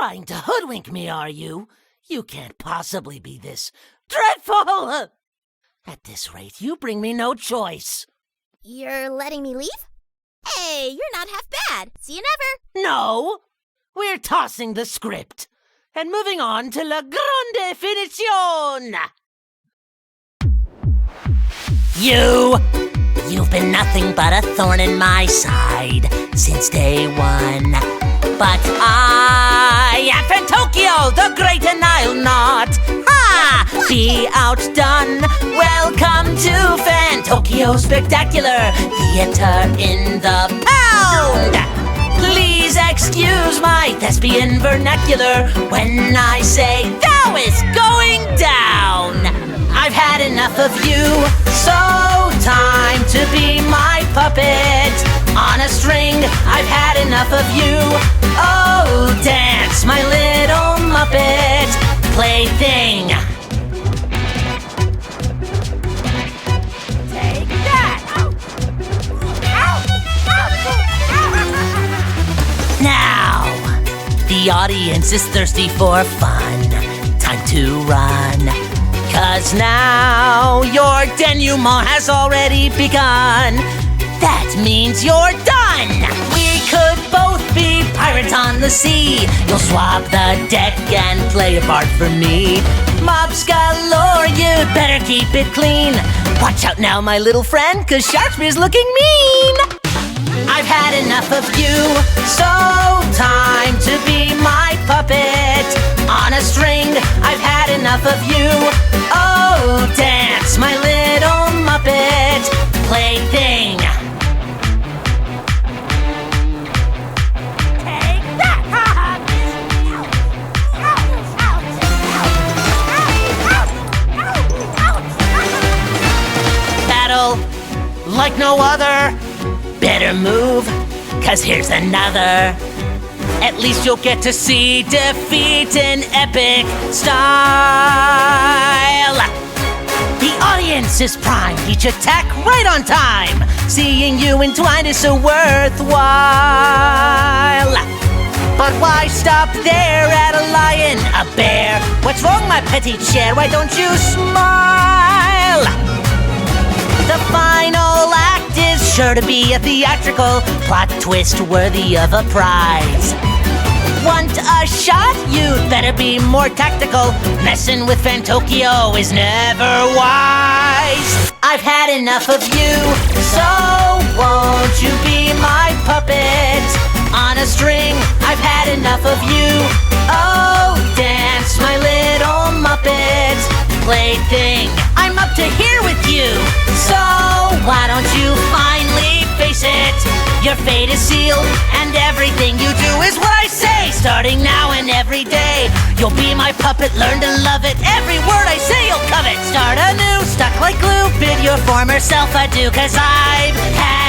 Trying to hoodwink me, are you? You can't possibly be this dreadful! At this rate, you bring me no choice. You're letting me leave? Hey, you're not half bad. See you never. No! We're tossing the script and moving on to la grande finition! You've been nothing but a thorn in my side since day one. But I am Fantoccio, the great, and I'll not be outdone. Welcome to Fantoccio Spectacular Theater in the Pound. Please excuse my thespian vernacular when I say thou is going down. I've had enough of you, so time to be my puppet on a string. I've had enough of you. Oh, dance, my little Muppet plaything. Take that! Now, the audience is thirsty for fun. Time to run. 'Cause now your denouement has already begun. That means you're done. We could both be pirates on the sea. You'll swap the deck and play a part for me. Mops galore, you better keep it clean. Watch out now, my little friend, 'cause Sharkspeare's looking mean. I've had enough of you, so time to be my puppet on a string. I've had enough of you. Oh, dance, my little Muppet plaything. Take that! Battle like no other. Better move, 'cause here's another. At least you'll get to see defeat in epic style. The audience is primed, each attack right on time. Seeing you entwined is so worthwhile. But why stop there at a lion, a bear? What's wrong, my petite cher? Why don't you smile? The final act is sure to be a theatrical plot twist worthy of a prize. Want a shot? You'd better be more tactical. Messing with Fantoccio is never wise. I've had enough of you, so won't you be my puppet on a string? I've had enough of you. Oh, dance, my little Muppet plaything. I'm up to here with you, so why don't you finally face it? Your fate is sealed, and everything you do is what I say. Starting now and every day, you'll be my puppet, learn to love it. Every word I say you'll covet. Start anew, stuck like glue, bid your former self adieu, 'cause I've had